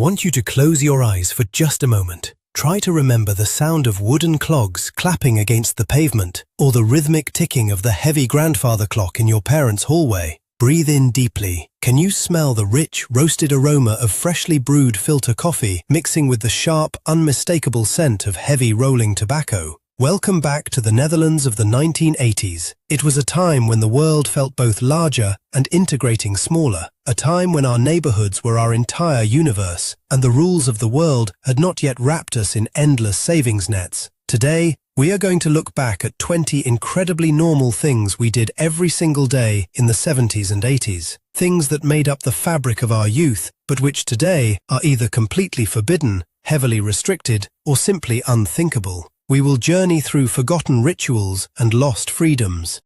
want you to close your eyes for just a moment. Try to remember the sound of wooden clogs clapping against the pavement, or the rhythmic ticking of the heavy grandfather clock in your parents' hallway. Breathe in deeply. Can you smell the rich, roasted aroma of freshly brewed filter coffee mixing with the sharp, unmistakable scent of heavy rolling tobacco? Welcome back to the Netherlands of the 1980s. It was a time when the world felt both larger and integrating smaller, a time when our neighborhoods were our entire universe, and the rules of the world had not yet wrapped us in endless savings nets. Today, we are going to look back at 20 incredibly normal things we did every single day in the 70s and 80s. Things that made up the fabric of our youth, but which today are either completely forbidden, heavily restricted, or simply unthinkable. We will journey through forgotten rituals and lost freedoms.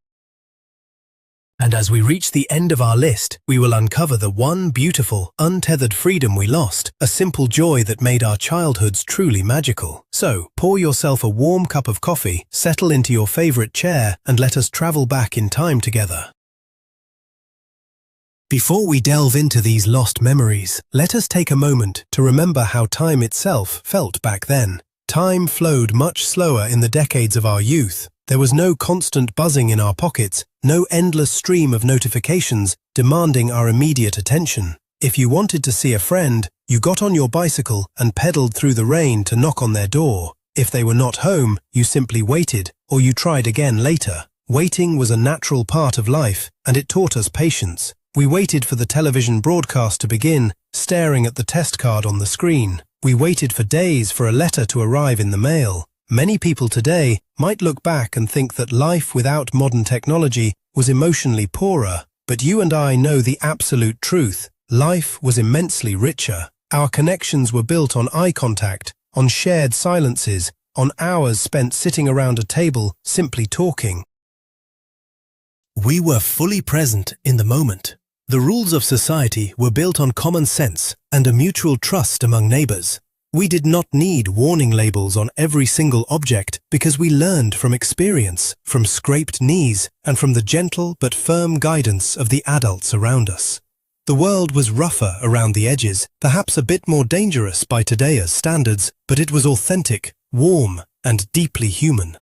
And as we reach the end of our list, we will uncover the one beautiful, untethered freedom we lost, a simple joy that made our childhoods truly magical. So, pour yourself a warm cup of coffee, settle into your favorite chair, and let us travel back in time together. Before we delve into these lost memories, let us take a moment to remember how time itself felt back then. Time flowed much slower in the decades of our youth. There was no constant buzzing in our pockets, no endless stream of notifications demanding our immediate attention. If you wanted to see a friend, you got on your bicycle and pedaled through the rain to knock on their door. If they were not home, you simply waited, or you tried again later. Waiting was a natural part of life, and it taught us patience. We waited for the television broadcast to begin, staring at the test card on the screen. We waited for days for a letter to arrive in the mail. Many people today might look back and think that life without modern technology was emotionally poorer, but you and I know the absolute truth. Life was immensely richer. Our connections were built on eye contact, on shared silences, on hours spent sitting around a table simply talking. We were fully present in the moment. The rules of society were built on common sense and a mutual trust among neighbors. We did not need warning labels on every single object because we learned from experience, from scraped knees, and from the gentle but firm guidance of the adults around us. The world was rougher around the edges, perhaps a bit more dangerous by today's standards, but it was authentic, warm, and deeply human.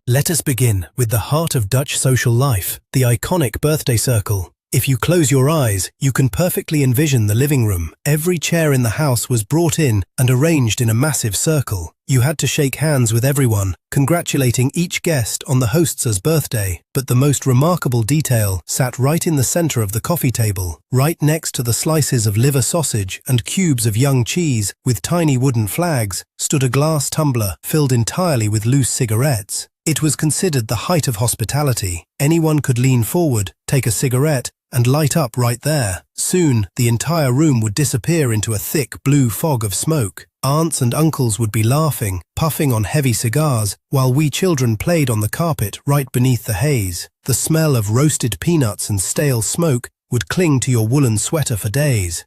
Let us begin with the heart of Dutch social life, the iconic birthday circle. If you close your eyes, you can perfectly envision the living room. Every chair in the house was brought in and arranged in a massive circle. You had to shake hands with everyone, congratulating each guest on the host's birthday. But the most remarkable detail sat right in the center of the coffee table, right next to the slices of liver sausage and cubes of young cheese with tiny wooden flags, stood a glass tumbler filled entirely with loose cigarettes. It was considered the height of hospitality. Anyone could lean forward, take a cigarette, and light up right there. Soon, the entire room would disappear into a thick blue fog of smoke. Aunts and uncles would be laughing, puffing on heavy cigars, while we children played on the carpet right beneath the haze. The smell of roasted peanuts and stale smoke would cling to your woolen sweater for days.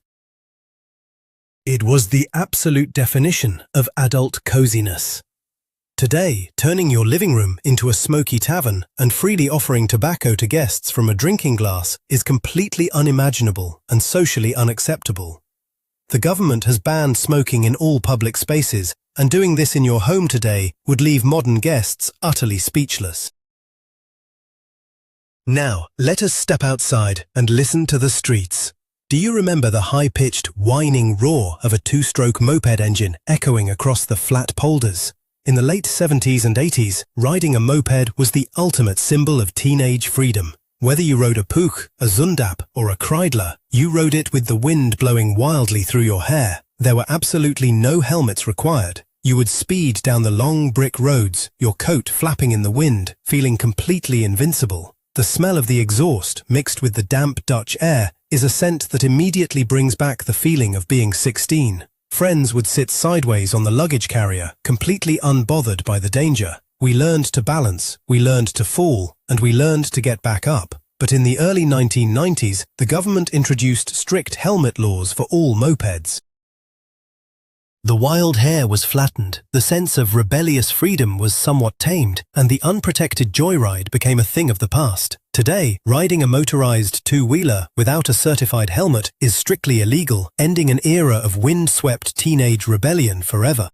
It was the absolute definition of adult coziness. Today, turning your living room into a smoky tavern and freely offering tobacco to guests from a drinking glass is completely unimaginable and socially unacceptable. The government has banned smoking in all public spaces, and doing this in your home today would leave modern guests utterly speechless. Now, let us step outside and listen to the streets. Do you remember the high-pitched, whining roar of a two-stroke moped engine echoing across the flat polders? In the late 70s and 80s, riding a moped was the ultimate symbol of teenage freedom. Whether you rode a Puch, a Zundap, or a Kreidler, you rode it with the wind blowing wildly through your hair. There were absolutely no helmets required. You would speed down the long brick roads, your coat flapping in the wind, feeling completely invincible. The smell of the exhaust, mixed with the damp Dutch air, is a scent that immediately brings back the feeling of being 16. Friends would sit sideways on the luggage carrier, completely unbothered by the danger. We learned to balance, we learned to fall, and we learned to get back up. But in the early 1990s, the government introduced strict helmet laws for all mopeds. The wild hare was flattened, the sense of rebellious freedom was somewhat tamed, and the unprotected joyride became a thing of the past. Today, riding a motorized two-wheeler without a certified helmet is strictly illegal, ending an era of wind-swept teenage rebellion forever.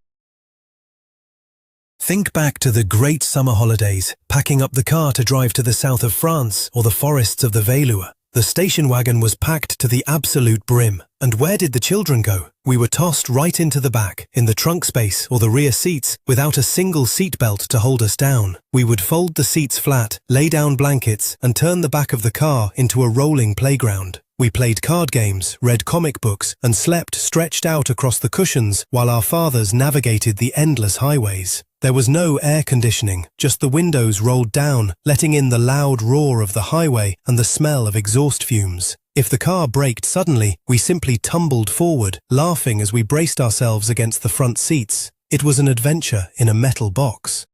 Think back to the great summer holidays, packing up the car to drive to the south of France or the forests of the Veluwe. The station wagon was packed to the absolute brim. And where did the children go? We were tossed right into the back, in the trunk space or the rear seats, without a single seatbelt to hold us down. We would fold the seats flat, lay down blankets, and turn the back of the car into a rolling playground. We played card games, read comic books, and slept stretched out across the cushions while our fathers navigated the endless highways. There was no air conditioning, just the windows rolled down, letting in the loud roar of the highway and the smell of exhaust fumes. If the car braked suddenly, we simply tumbled forward, laughing as we braced ourselves against the front seats. It was an adventure in a metal box.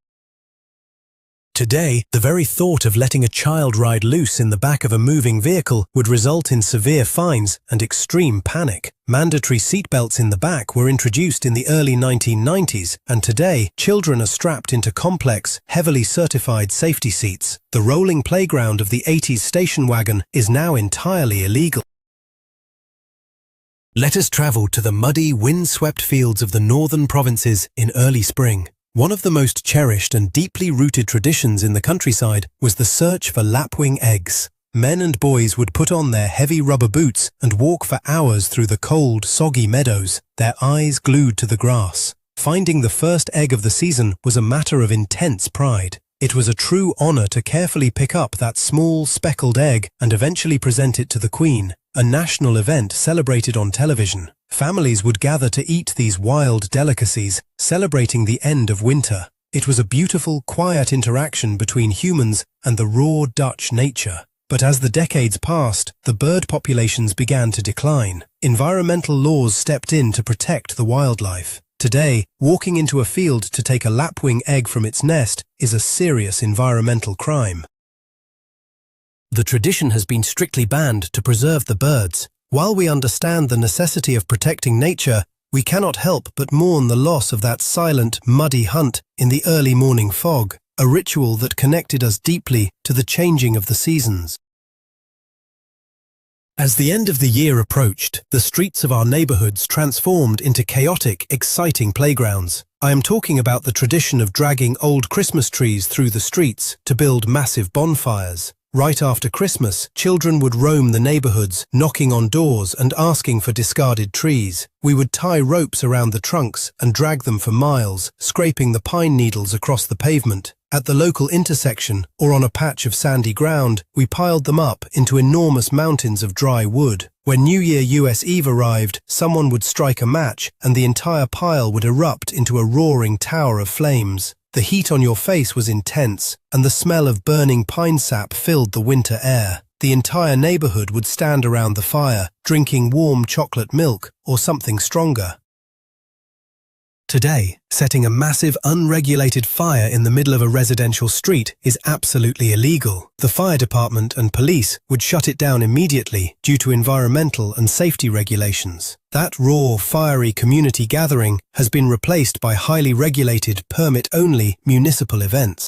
Today, the very thought of letting a child ride loose in the back of a moving vehicle would result in severe fines and extreme panic. Mandatory seatbelts in the back were introduced in the early 1990s, and today, children are strapped into complex, heavily certified safety seats. The rolling playground of the 80s station wagon is now entirely illegal. Let us travel to the muddy, wind-swept fields of the northern provinces in early spring. One of the most cherished and deeply rooted traditions in the countryside was the search for lapwing eggs. Men and boys would put on their heavy rubber boots and walk for hours through the cold, soggy meadows, their eyes glued to the grass. Finding the first egg of the season was a matter of intense pride. It was a true honor to carefully pick up that small, speckled egg and eventually present it to the Queen, a national event celebrated on television. Families would gather to eat these wild delicacies, celebrating the end of winter. It was a beautiful, quiet interaction between humans and the raw Dutch nature. But as the decades passed, the bird populations began to decline. Environmental laws stepped in to protect the wildlife. Today, walking into a field to take a lapwing egg from its nest is a serious environmental crime. The tradition has been strictly banned to preserve the birds. While we understand the necessity of protecting nature, we cannot help but mourn the loss of that silent, muddy hunt in the early morning fog, a ritual that connected us deeply to the changing of the seasons. As the end of the year approached, the streets of our neighborhoods transformed into chaotic, exciting playgrounds. I am talking about the tradition of dragging old Christmas trees through the streets to build massive bonfires. Right after Christmas, children would roam the neighborhoods, knocking on doors and asking for discarded trees. We would tie ropes around the trunks and drag them for miles, scraping the pine needles across the pavement. At the local intersection, or on a patch of sandy ground, we piled them up into enormous mountains of dry wood. When New Year US Eve arrived, someone would strike a match and the entire pile would erupt into a roaring tower of flames. The heat on your face was intense, and the smell of burning pine sap filled the winter air. The entire neighborhood would stand around the fire, drinking warm chocolate milk or something stronger. Today, setting a massive unregulated fire in the middle of a residential street is absolutely illegal. The fire department and police would shut it down immediately due to environmental and safety regulations. That raw, fiery community gathering has been replaced by highly regulated, permit-only municipal events.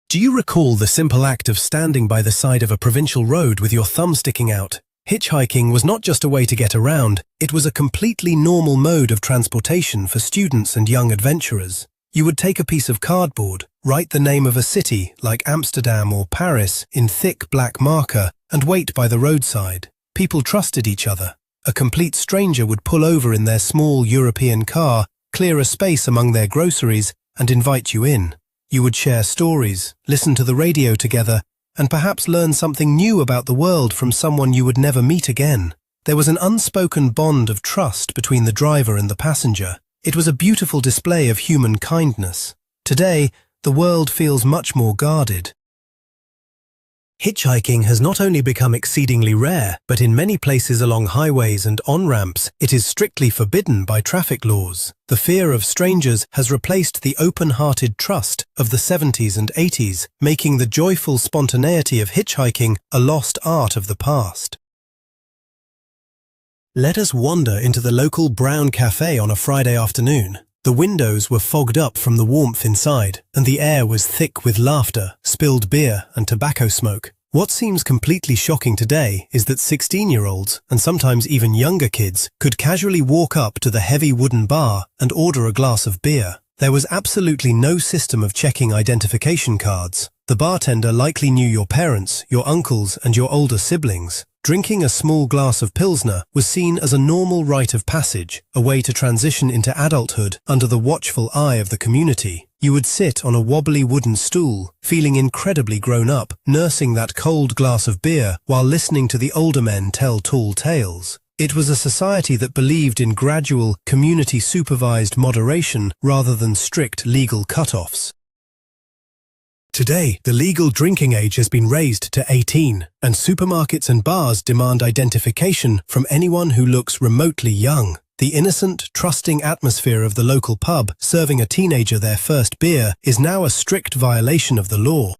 Do you recall the simple act of standing by the side of a provincial road with your thumb sticking out? Hitchhiking was not just a way to get around, it was a completely normal mode of transportation for students and young adventurers. You would take a piece of cardboard, write the name of a city like Amsterdam or Paris in thick black marker, and wait by the roadside. People trusted each other. A complete stranger would pull over in their small European car, clear a space among their groceries, and invite you in. You would share stories, listen to the radio together, and perhaps learn something new about the world from someone you would never meet again. There was an unspoken bond of trust between the driver and the passenger. It was a beautiful display of human kindness. Today, the world feels much more guarded. Hitchhiking has not only become exceedingly rare, but in many places along highways and on-ramps, it is strictly forbidden by traffic laws. The fear of strangers has replaced the open-hearted trust of the 70s and 80s, making the joyful spontaneity of hitchhiking a lost art of the past. Let us wander into the local brown cafe on a Friday afternoon. The windows were fogged up from the warmth inside, and the air was thick with laughter, spilled beer, and tobacco smoke. What seems completely shocking today is that 16-year-olds, and sometimes even younger kids, could casually walk up to the heavy wooden bar and order a glass of beer. There was absolutely no system of checking identification cards. The bartender likely knew your parents, your uncles, and your older siblings. Drinking a small glass of Pilsner was seen as a normal rite of passage, a way to transition into adulthood under the watchful eye of the community. You would sit on a wobbly wooden stool, feeling incredibly grown up, nursing that cold glass of beer while listening to the older men tell tall tales. It was a society that believed in gradual, community-supervised moderation rather than strict legal cut-offs. Today, the legal drinking age has been raised to 18, and supermarkets and bars demand identification from anyone who looks remotely young. The innocent, trusting atmosphere of the local pub serving a teenager their first beer is now a strict violation of the law.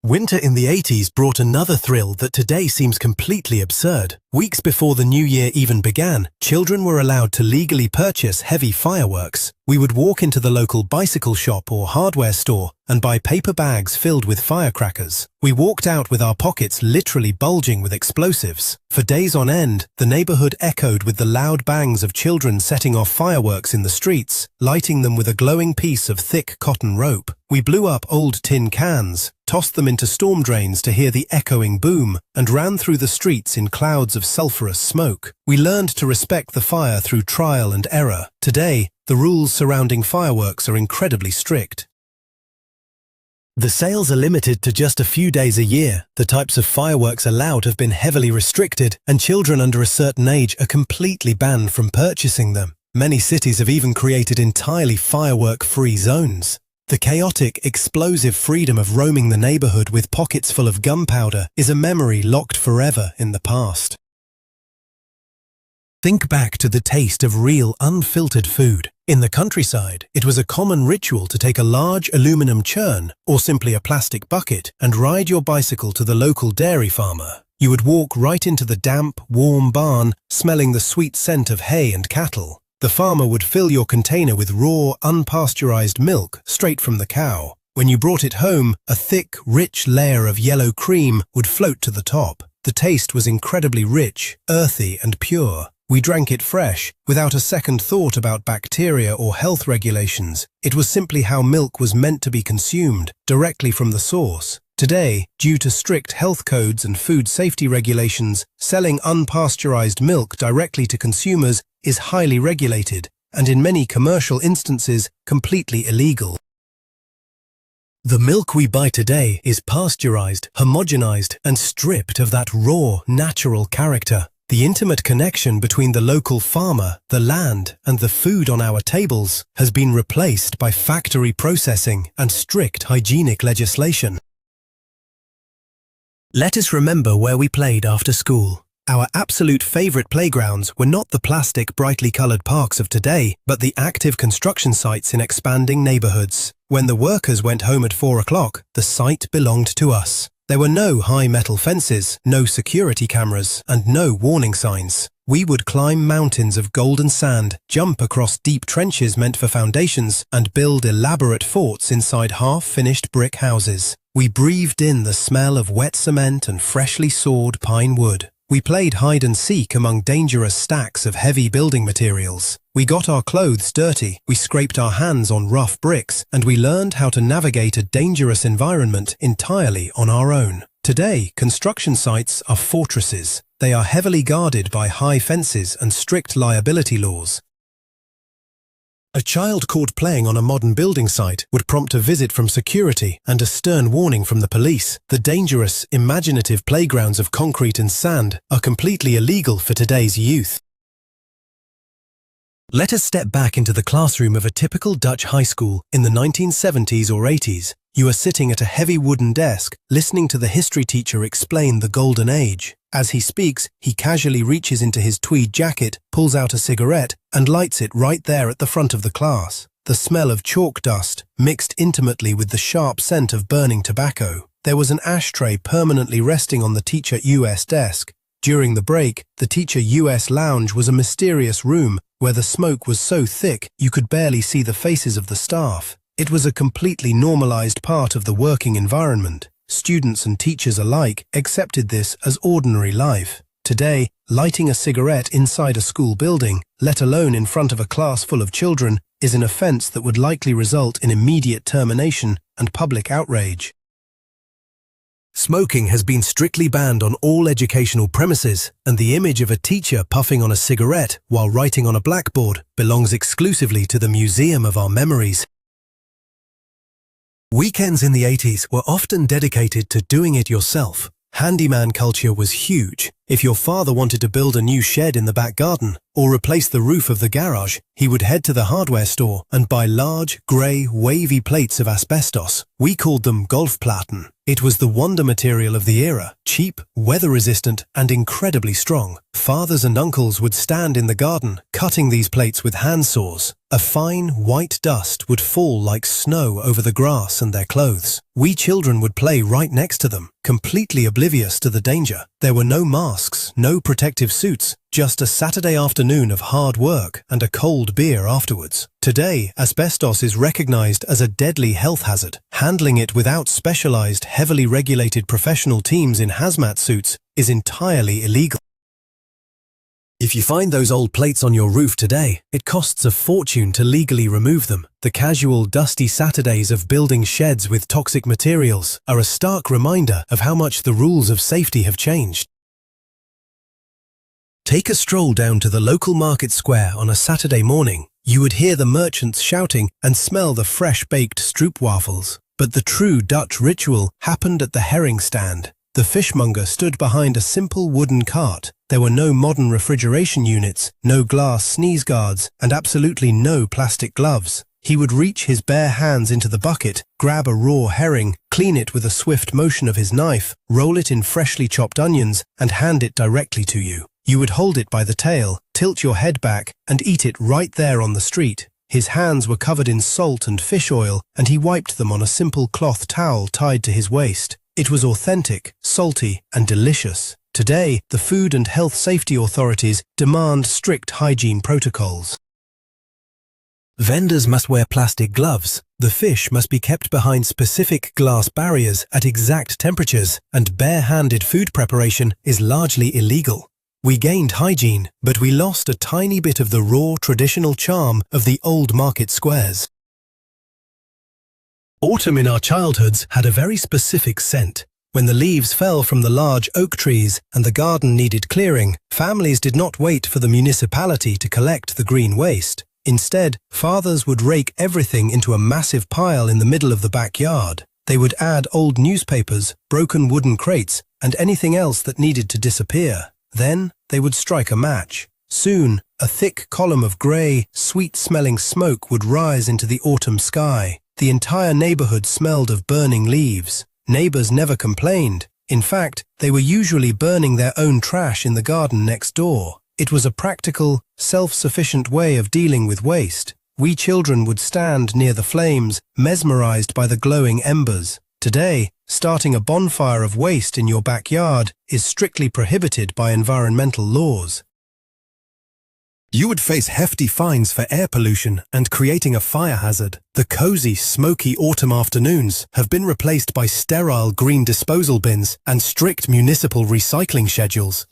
Winter in the 80s brought another thrill that today seems completely absurd. Weeks before the new year even began, children were allowed to legally purchase heavy fireworks. We would walk into the local bicycle shop or hardware store and buy paper bags filled with firecrackers. We walked out with our pockets literally bulging with explosives. For days on end, the neighborhood echoed with the loud bangs of children setting off fireworks in the streets, lighting them with a glowing piece of thick cotton rope. We blew up old tin cans, tossed them into storm drains to hear the echoing boom, and ran through the streets in clouds of sulphurous smoke. We learned to respect the fire through trial and error. Today, the rules surrounding fireworks are incredibly strict. The sales are limited to just a few days a year. The types of fireworks allowed have been heavily restricted, and children under a certain age are completely banned from purchasing them. Many cities have even created entirely firework-free zones. The chaotic, explosive freedom of roaming the neighborhood with pockets full of gunpowder is a memory locked forever in the past. Think back to the taste of real, unfiltered food. In the countryside, it was a common ritual to take a large aluminum churn, or simply a plastic bucket, and ride your bicycle to the local dairy farmer. You would walk right into the damp, warm barn, smelling the sweet scent of hay and cattle. The farmer would fill your container with raw, unpasteurized milk straight from the cow. When you brought it home, a thick, rich layer of yellow cream would float to the top. The taste was incredibly rich, earthy, and pure. We drank it fresh, without a second thought about bacteria or health regulations. It was simply how milk was meant to be consumed, directly from the source. Today, due to strict health codes and food safety regulations, selling unpasteurized milk directly to consumers is highly regulated, and in many commercial instances, completely illegal. The milk we buy today is pasteurized, homogenized, and stripped of that raw, natural character. The intimate connection between the local farmer, the land, and the food on our tables has been replaced by factory processing and strict hygienic legislation. Let us remember where we played after school. Our absolute favorite playgrounds were not the plastic, brightly colored parks of today, but the active construction sites in expanding neighborhoods. When the workers went home at 4 o'clock, the site belonged to us. There were no high metal fences, no security cameras, and no warning signs. We would climb mountains of golden sand, jump across deep trenches meant for foundations, and build elaborate forts inside half-finished brick houses. We breathed in the smell of wet cement and freshly sawed pine wood. We played hide and seek among dangerous stacks of heavy building materials. We got our clothes dirty, we scraped our hands on rough bricks, and we learned how to navigate a dangerous environment entirely on our own. Today, construction sites are fortresses. They are heavily guarded by high fences and strict liability laws. A child caught playing on a modern building site would prompt a visit from security and a stern warning from the police. The dangerous, imaginative playgrounds of concrete and sand are completely illegal for today's youth. Let us step back into the classroom of a typical Dutch high school in the 1970s or 80s. You are sitting at a heavy wooden desk, listening to the history teacher explain the Golden Age. As he speaks, he casually reaches into his tweed jacket, pulls out a cigarette, and lights it right there at the front of the class. The smell of chalk dust mixed intimately with the sharp scent of burning tobacco. There was an ashtray permanently resting on the teacher US desk. During the break, the teacher US lounge was a mysterious room where the smoke was so thick you could barely see the faces of the staff. It was a completely normalized part of the working environment. Students and teachers alike accepted this as ordinary life. Today, lighting a cigarette inside a school building, let alone in front of a class full of children, is an offense that would likely result in immediate termination and public outrage. Smoking has been strictly banned on all educational premises, and the image of a teacher puffing on a cigarette while writing on a blackboard belongs exclusively to the museum of our memories. Weekends in the 80s were often dedicated to doing it yourself. Handyman culture was huge. If your father wanted to build a new shed in the back garden or replace the roof of the garage, he would head to the hardware store and buy large, grey, wavy plates of asbestos. We called them golfplaten. It was the wonder material of the era, cheap, weather-resistant, and incredibly strong. Fathers and uncles would stand in the garden, cutting these plates with hand saws. A fine, white dust would fall like snow over the grass and their clothes. We children would play right next to them, completely oblivious to the danger. There were no masks, no protective suits, just a Saturday afternoon of hard work and a cold beer afterwards. Today, asbestos is recognized as a deadly health hazard. Handling it without specialized, heavily regulated professional teams in hazmat suits is entirely illegal. If you find those old plates on your roof today, it costs a fortune to legally remove them. The casual, dusty Saturdays of building sheds with toxic materials are a stark reminder of how much the rules of safety have changed. Take a stroll down to the local market square on a Saturday morning. You would hear the merchants shouting and smell the fresh-baked stroopwafels. But the true Dutch ritual happened at the herring stand. The fishmonger stood behind a simple wooden cart. There were no modern refrigeration units, no glass sneeze guards, and absolutely no plastic gloves. He would reach his bare hands into the bucket, grab a raw herring, clean it with a swift motion of his knife, roll it in freshly chopped onions, and hand it directly to you. You would hold it by the tail, tilt your head back, and eat it right there on the street. His hands were covered in salt and fish oil, and he wiped them on a simple cloth towel tied to his waist. It was authentic, salty, and delicious. Today, the food and health safety authorities demand strict hygiene protocols. Vendors must wear plastic gloves. The fish must be kept behind specific glass barriers at exact temperatures, and bare-handed food preparation is largely illegal. We gained hygiene, but we lost a tiny bit of the raw, traditional charm of the old market squares. Autumn in our childhoods had a very specific scent. When the leaves fell from the large oak trees and the garden needed clearing, families did not wait for the municipality to collect the green waste. Instead, fathers would rake everything into a massive pile in the middle of the backyard. They would add old newspapers, broken wooden crates, and anything else that needed to disappear. Then they would strike a match. Soon, a thick column of grey, sweet-smelling smoke would rise into the autumn sky. The entire neighborhood smelled of burning leaves. Neighbors never complained. In fact, they were usually burning their own trash in the garden next door. It was a practical, self-sufficient way of dealing with waste. We children would stand near the flames, mesmerized by the glowing embers. Today, starting a bonfire of waste in your backyard is strictly prohibited by environmental laws. You would face hefty fines for air pollution and creating a fire hazard. The cozy, smoky autumn afternoons have been replaced by sterile green disposal bins and strict municipal recycling schedules.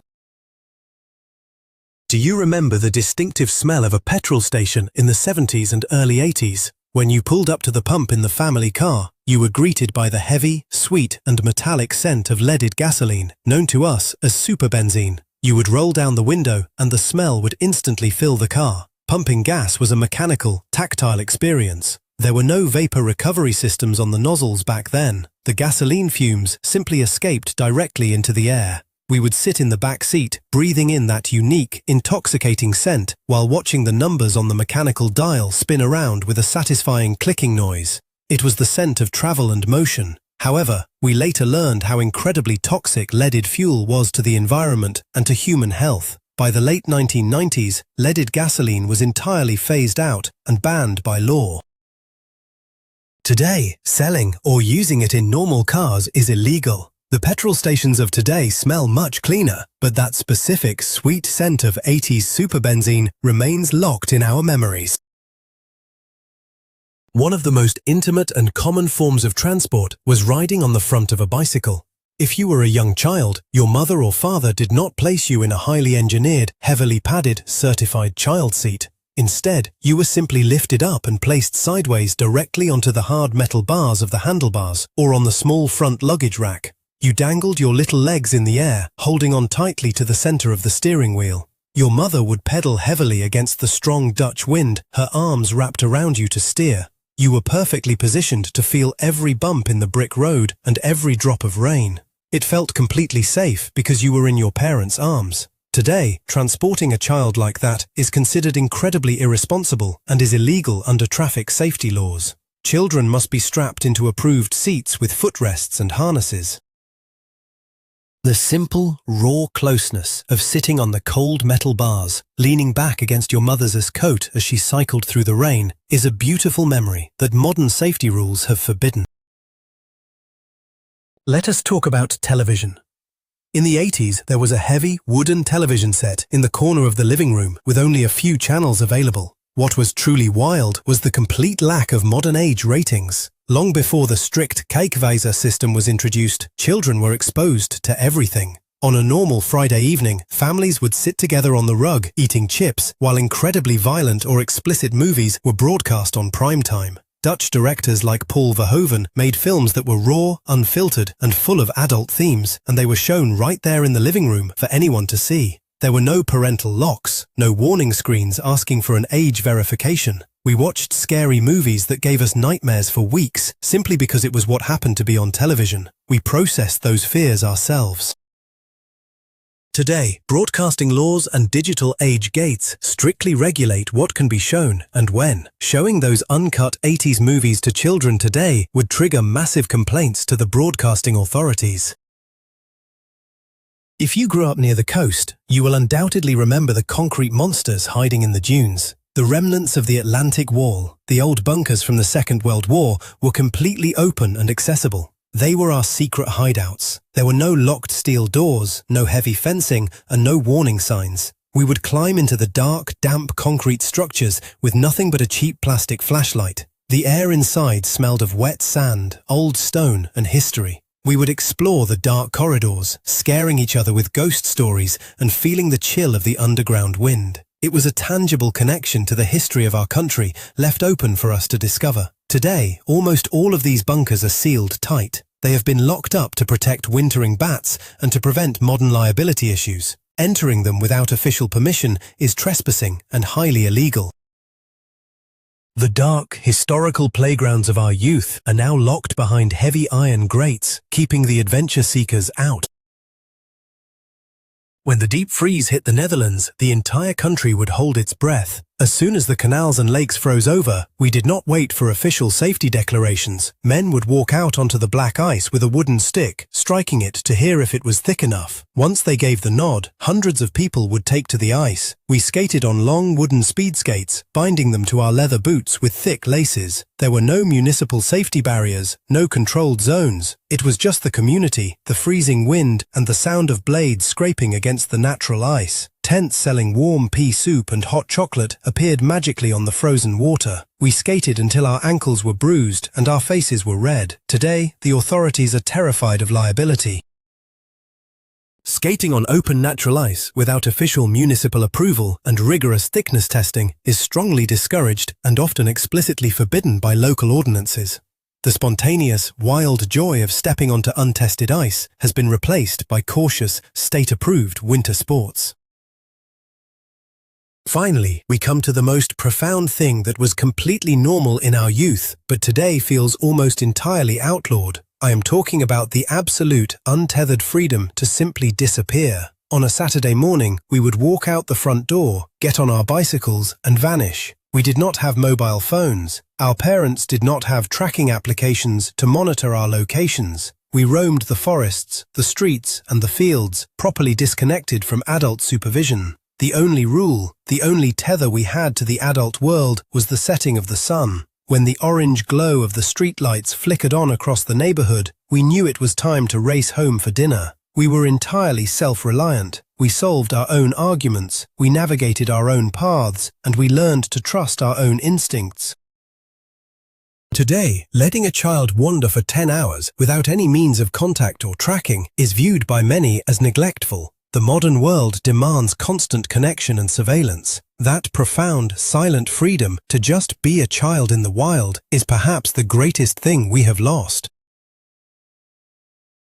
Do you remember the distinctive smell of a petrol station in the 70s and early 80s? When you pulled up to the pump in the family car, you were greeted by the heavy, sweet and metallic scent of leaded gasoline, known to us as superbenzene. You would roll down the window and the smell would instantly fill the car. Pumping gas was a mechanical, tactile experience. There were no vapor recovery systems on the nozzles back then. The gasoline fumes simply escaped directly into the air. We would sit in the back seat, breathing in that unique, intoxicating scent while watching the numbers on the mechanical dial spin around with a satisfying clicking noise. It was the scent of travel and motion. However, we later learned how incredibly toxic leaded fuel was to the environment and to human health. By the late 1990s, leaded gasoline was entirely phased out and banned by law. Today, selling or using it in normal cars is illegal. The petrol stations of today smell much cleaner, but that specific sweet scent of 80s superbenzene remains locked in our memories. One of the most intimate and common forms of transport was riding on the front of a bicycle. If you were a young child, your mother or father did not place you in a highly engineered, heavily padded, certified child seat. Instead, you were simply lifted up and placed sideways directly onto the hard metal bars of the handlebars or on the small front luggage rack. You dangled your little legs in the air, holding on tightly to the center of the steering wheel. Your mother would pedal heavily against the strong Dutch wind, her arms wrapped around you to steer. You were perfectly positioned to feel every bump in the brick road and every drop of rain. It felt completely safe because you were in your parents' arms. Today, transporting a child like that is considered incredibly irresponsible and is illegal under traffic safety laws. Children must be strapped into approved seats with footrests and harnesses. The simple, raw closeness of sitting on the cold metal bars, leaning back against your mother's coat as she cycled through the rain, is a beautiful memory that modern safety rules have forbidden. Let us talk about television. In the 80s, there was a heavy, wooden television set in the corner of the living room with only a few channels available. What was truly wild was the complete lack of modern-age ratings. Long before the strict Kijkwijzer system was introduced, children were exposed to everything. On a normal Friday evening, families would sit together on the rug, eating chips, while incredibly violent or explicit movies were broadcast on prime time. Dutch directors like Paul Verhoeven made films that were raw, unfiltered, and full of adult themes, and they were shown right there in the living room for anyone to see. There were no parental locks, no warning screens asking for an age verification. We watched scary movies that gave us nightmares for weeks simply because it was what happened to be on television. We processed those fears ourselves. Today, broadcasting laws and digital age gates strictly regulate what can be shown and when. Showing those uncut 80s movies to children today would trigger massive complaints to the broadcasting authorities. If you grew up near the coast, you will undoubtedly remember the concrete monsters hiding in the dunes. The remnants of the Atlantic Wall, the old bunkers from the Second World War, were completely open and accessible. They were our secret hideouts. There were no locked steel doors, no heavy fencing, and no warning signs. We would climb into the dark, damp concrete structures with nothing but a cheap plastic flashlight. The air inside smelled of wet sand, old stone, and history. We would explore the dark corridors, scaring each other with ghost stories and feeling the chill of the underground wind. It was a tangible connection to the history of our country, left open for us to discover. Today, almost all of these bunkers are sealed tight. They have been locked up to protect wintering bats and to prevent modern liability issues. Entering them without official permission is trespassing and highly illegal. The dark, historical playgrounds of our youth are now locked behind heavy iron grates, keeping the adventure seekers out. When the deep freeze hit the Netherlands, the entire country would hold its breath. As soon as the canals and lakes froze over, we did not wait for official safety declarations. Men would walk out onto the black ice with a wooden stick, striking it to hear if it was thick enough. Once they gave the nod, hundreds of people would take to the ice. We skated on long wooden speed skates, binding them to our leather boots with thick laces. There were no municipal safety barriers, no controlled zones. It was just the community, the freezing wind, and the sound of blades scraping against the natural ice. Tents selling warm pea soup and hot chocolate appeared magically on the frozen water. We skated until our ankles were bruised and our faces were red. Today, the authorities are terrified of liability. Skating on open natural ice without official municipal approval and rigorous thickness testing is strongly discouraged and often explicitly forbidden by local ordinances. The spontaneous, wild joy of stepping onto untested ice has been replaced by cautious, state-approved winter sports. Finally, we come to the most profound thing that was completely normal in our youth, but today feels almost entirely outlawed. I am talking about the absolute, untethered freedom to simply disappear. On a Saturday morning, we would walk out the front door, get on our bicycles, and vanish. We did not have mobile phones. Our parents did not have tracking applications to monitor our locations. We roamed the forests, the streets, and the fields, properly disconnected from adult supervision. The only rule, the only tether we had to the adult world was the setting of the sun. When the orange glow of the streetlights flickered on across the neighborhood, we knew it was time to race home for dinner. We were entirely self-reliant. We solved our own arguments, we navigated our own paths, and we learned to trust our own instincts. Today, letting a child wander for 10 hours without any means of contact or tracking is viewed by many as neglectful. The modern world demands constant connection and surveillance. That profound, silent freedom to just be a child in the wild is perhaps the greatest thing we have lost.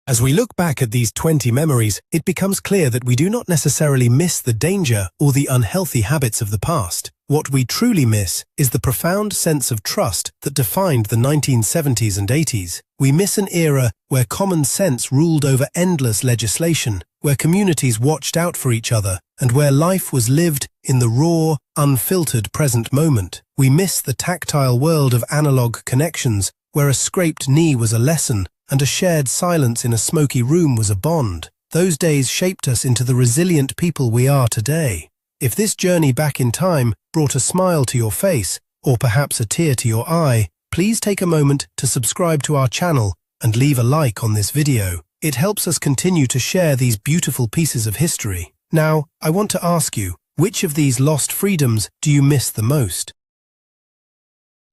As we look back at these 20 memories, it becomes clear that we do not necessarily miss the danger or the unhealthy habits of the past. What we truly miss is the profound sense of trust that defined the 1970s and 80s. We miss an era where common sense ruled over endless legislation, where communities watched out for each other, and where life was lived in the raw, unfiltered present moment. We miss the tactile world of analog connections, where a scraped knee was a lesson, and a shared silence in a smoky room was a bond. Those days shaped us into the resilient people we are today. If this journey back in time brought a smile to your face, or perhaps a tear to your eye, please take a moment to subscribe to our channel and leave a like on this video. It helps us continue to share these beautiful pieces of history. Now, I want to ask you, which of these lost freedoms do you miss the most?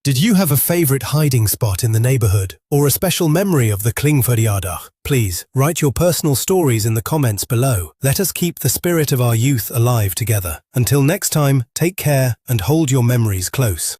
Did you have a favorite hiding spot in the neighborhood, or a special memory of the Klingverjaardag? Please, write your personal stories in the comments below. Let us keep the spirit of our youth alive together. Until next time, take care and hold your memories close.